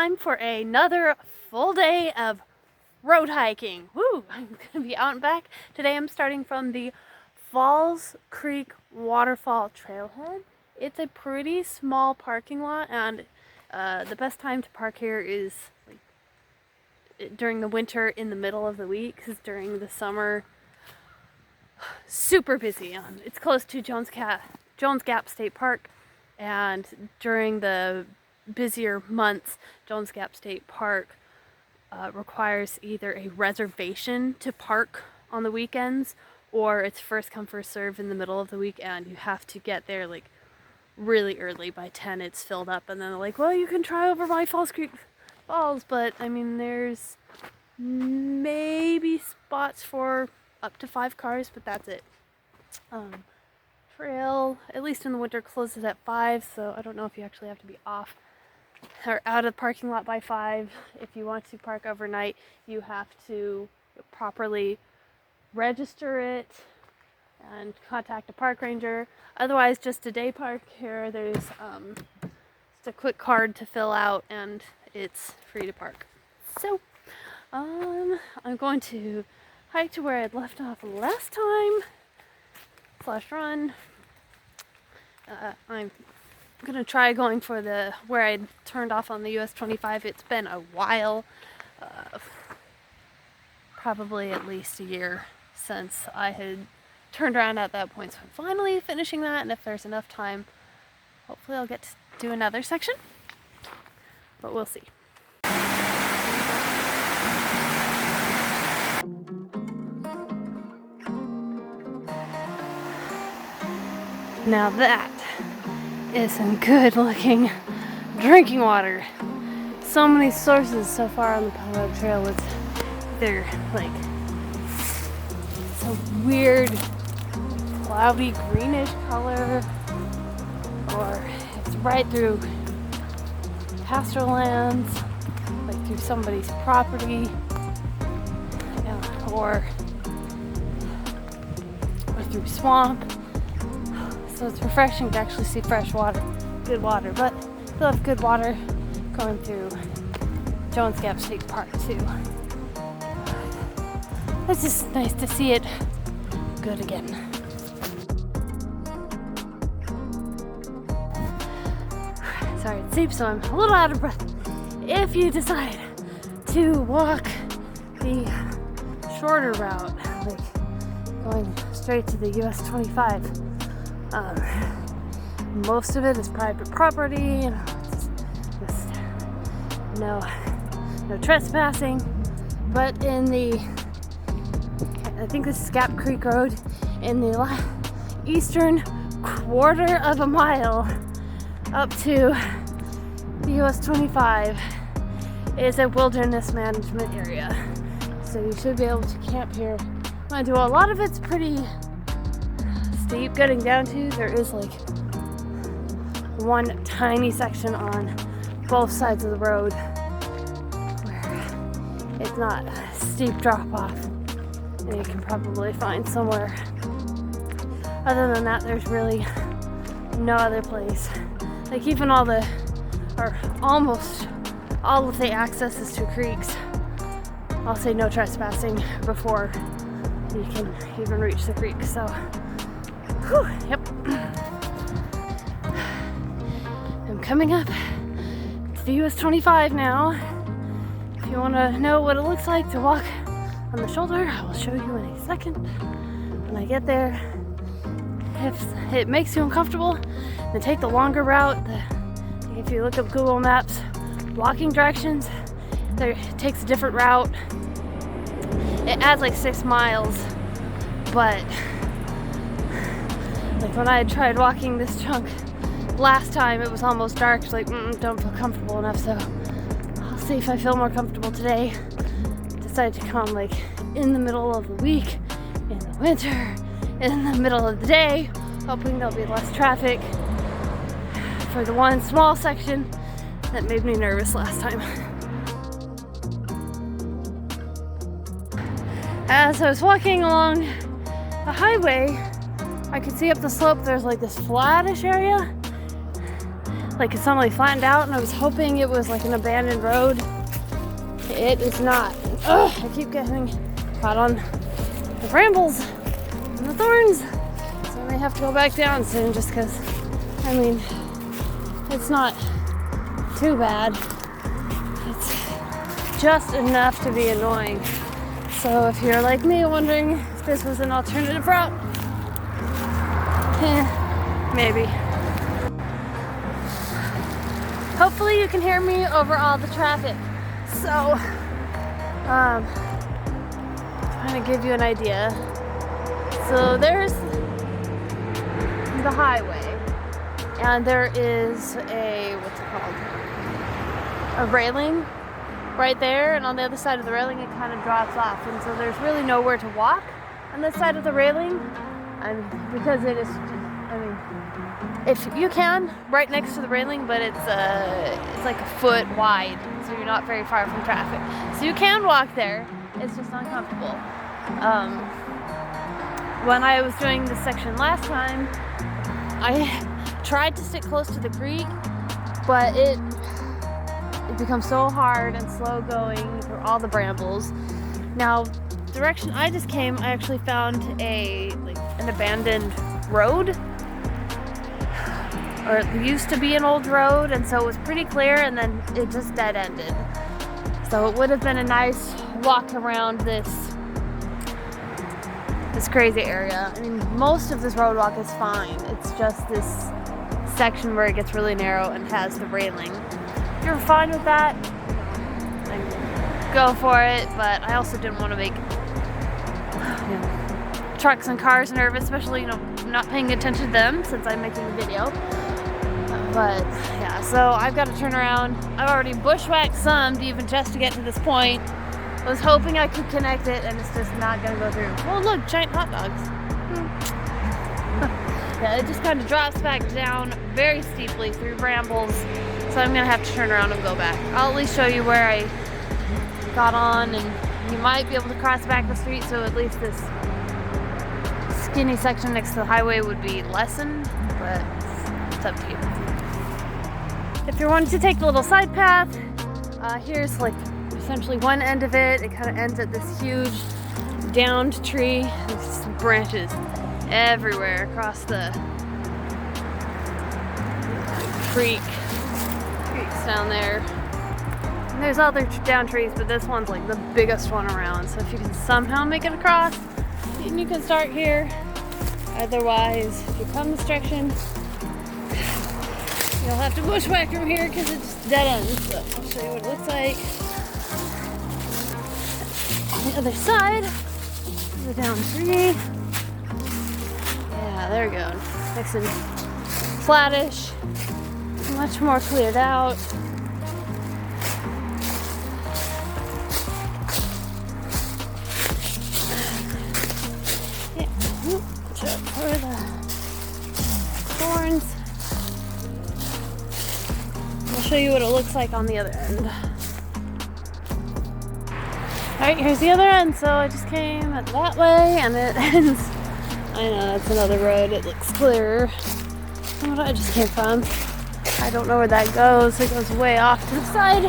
time for another full day of road hiking. Woo! I'm gonna be out and back. Today I'm starting from the Falls Creek Waterfall trailhead. It's a pretty small parking lot, and the best time to park here is like during the winter in the middle of the week, because during the summer, super busy. It's close to Jones Gap State Park, and during the busier months, Jones Gap State Park requires either a reservation to park on the weekends, or it's first come first serve in the middle of the week, and you have to get there like really early. By 10 it's filled up, and then they're like, well, you can try over by Falls Creek Falls, but I mean there's maybe spots for up to 5 cars, but that's it. Trail, at least in the winter, closes at 5, so I don't know if you actually have to be off or out of the parking lot by 5. If you want to park overnight, you have to properly register it and contact a park ranger. Otherwise, just a day park here. There's just a quick card to fill out, and it's free to park. So I'm going to hike to where I'd left off last time / run. I'm gonna try going for where I turned off on the US 25. It's been a while, probably at least a year since I had turned around at that point. So I'm finally finishing that, and if there's enough time, hopefully I'll get to do another section, but we'll see. Now that is some good looking drinking water. So many sources so far on the Palmetto Trail. They're like some weird cloudy greenish color, or it's right through pastoral lands, like through somebody's property, or through swamp. So it's refreshing to actually see fresh water, good water, but still have good water going through Jones Gap State Park too. It's just nice to see it good again. Sorry, it's deep, so I'm a little out of breath. If you decide to walk the shorter route, like going straight to the US 25, most of it is private property, it's just no trespassing. But I think this is Gap Creek Road, in the eastern quarter of a mile up to the US 25 is a wilderness management area. So you should be able to camp here. Mind you, a lot of it's pretty steep getting down to. There is like one tiny section on both sides of the road where it's not a steep drop off, and you can probably find somewhere. Other than that, there's really no other place. Like even almost all of the access is to creeks. I'll say no trespassing before you can even reach the creek. So yep. I'm coming up to the US 25 now. If you want to know what it looks like to walk on the shoulder, I will show you in a second when I get there. If it makes you uncomfortable, then take the longer route. If you look up Google Maps, walking directions, it takes a different route. It adds like 6 miles, but like when I had tried walking this chunk last time, it was almost dark. It's like, don't feel comfortable enough, so I'll see if I feel more comfortable today. Decided to come like in the middle of the week, in the winter, in the middle of the day, hoping there'll be less traffic for the one small section that made me nervous last time. As I was walking along the highway, I could see up the slope there's like this flattish area, like it's suddenly flattened out, and I was hoping it was like an abandoned road. It is not. Ugh, I keep getting caught on the brambles and the thorns, so I may have to go back down soon just because, I mean, it's not too bad. It's just enough to be annoying. So if you're like me wondering if this was an alternative route, maybe. Hopefully you can hear me over all the traffic. So, trying to give you an idea. So there's the highway, and there is a, what's it called? A railing right there, and on the other side of the railing it kind of drops off, and so there's really nowhere to walk on this side of the railing, and because it is, I mean, if you can, right next to the railing, but it's like a foot wide, so you're not very far from traffic. So you can walk there, it's just uncomfortable. When I was doing this section last time, I tried to stick close to the creek, but it becomes so hard and slow going through all the brambles. Now, the direction I just came, I actually found an abandoned road, or it used to be an old road, and so it was pretty clear, and then it just dead ended. So it would have been a nice walk around this crazy area. I mean, most of this road walk is fine. It's just this section where it gets really narrow and has the railing. If you're fine with that, then go for it, but I also didn't want to make trucks and cars nervous, especially, not paying attention to them since I'm making a video. But yeah, so I've got to turn around. I've already bushwhacked some just to get to this point. I was hoping I could connect it, and it's just not going to go through. Oh look, giant hot dogs. Yeah, it just kind of drops back down very steeply through brambles, so I'm going to have to turn around and go back. I'll at least show you where I got on, and you might be able to cross back the street, so at least this skinny section next to the highway would be lessened, but it's up to you. If you're wanting to take the little side path, here's like essentially one end of it. It kind of ends at this huge downed tree. There's branches everywhere across the creeks down there. And there's other down trees, but this one's like the biggest one around. So if you can somehow make it across, then you can start here. Otherwise, if you come this direction, you'll have to bushwhack from here because it's dead ends. So I'll show you what it looks like. On the other side, the down tree. Yeah, there we go. Nice and flattish. Much more cleared out. Yeah, watch out for the thorns. I'll show you what it looks like on the other end. Alright, here's the other end. So I just came that way, and it ends. I know, it's another road. It looks clearer than what I just came from. I don't know where that goes. It goes way off to the side.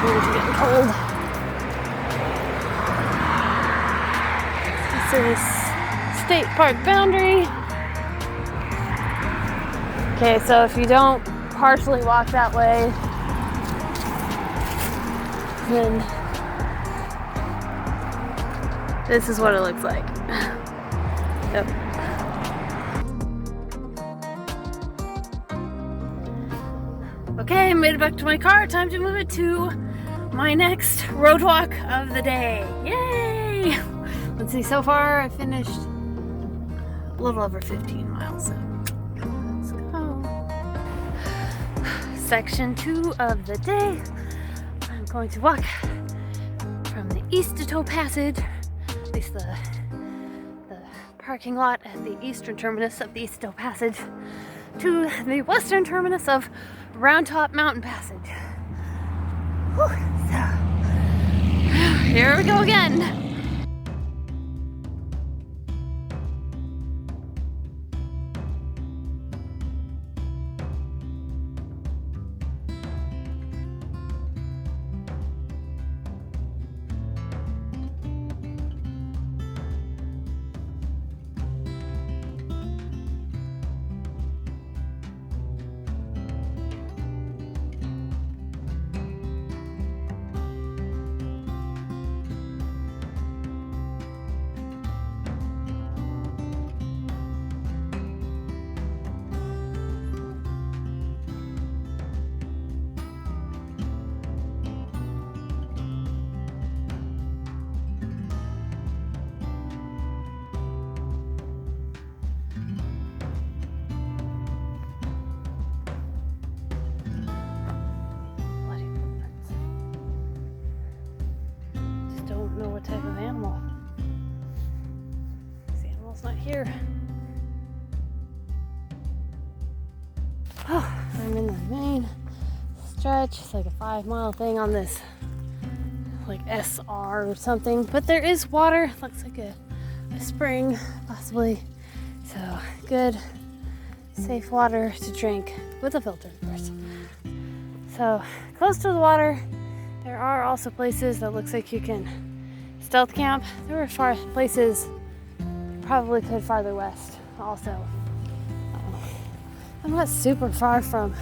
It's getting cold. This is state park boundary. Okay, so if you don't partially walk that way, then this is what it looks like. Yep. Okay, made it back to my car. Time to move it to my next road walk of the day. Yay! Let's see, so far I finished a little over 15 miles. So let's go. Section 2 of the day. I'm going to walk from the Eastatoe Passage, at least the parking lot at the eastern terminus of the Eastatoe Passage, to the western terminus of Round Top Mountain Passage. Whew. Here we go again. Don't know what type of animal. This animal's not here. Oh, I'm in the main stretch. It's like a 5-mile thing on this, like SR or something. But there is water. Looks like a spring, possibly. So good, safe water to drink with a filter, of course. So close to the water. There are also places that looks like you can stealth camp. There were far places probably could farther west also. I'm not super far from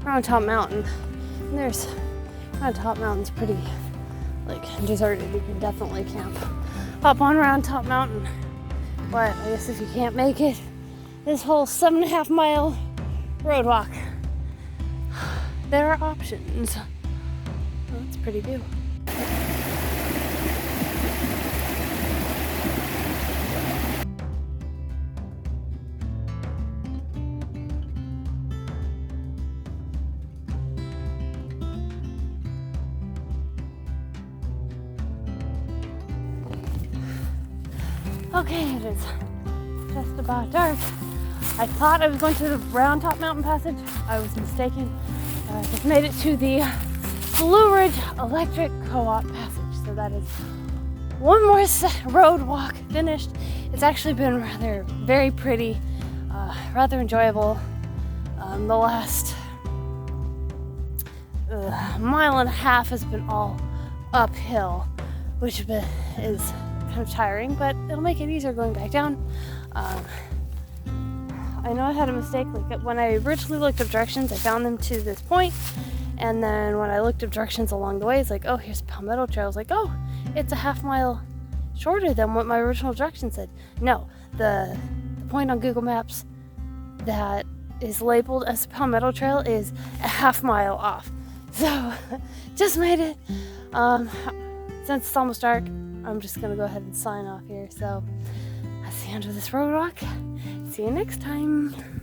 Round Top Mountain. And there's Round Top Mountain's pretty like deserted. You can definitely camp up on Round Top Mountain. But I guess if you can't make it, this whole 7.5-mile road walk, there are options. Well, that's a pretty view. Okay, it is just about dark. I thought I was going to the Round Top Mountain Passage. I was mistaken. I just made it to the Blue Ridge Electric Co-op Passage. So that is one more road walk finished. It's actually been very pretty, rather enjoyable. The last mile and a half has been all uphill, which is kind of tiring, but it'll make it easier going back down. I know I had a mistake. Like when I originally looked up directions, I found them to this point, and then when I looked up directions along the way, it's like, oh, here's Palmetto Trail. I was like, oh, it's a half-mile shorter than what my original directions said. No, the point on Google Maps that is labeled as Palmetto Trail is a half-mile off. So just made it. Since it's almost dark, I'm just gonna go ahead and sign off here. So that's the end of this road walk. See you next time.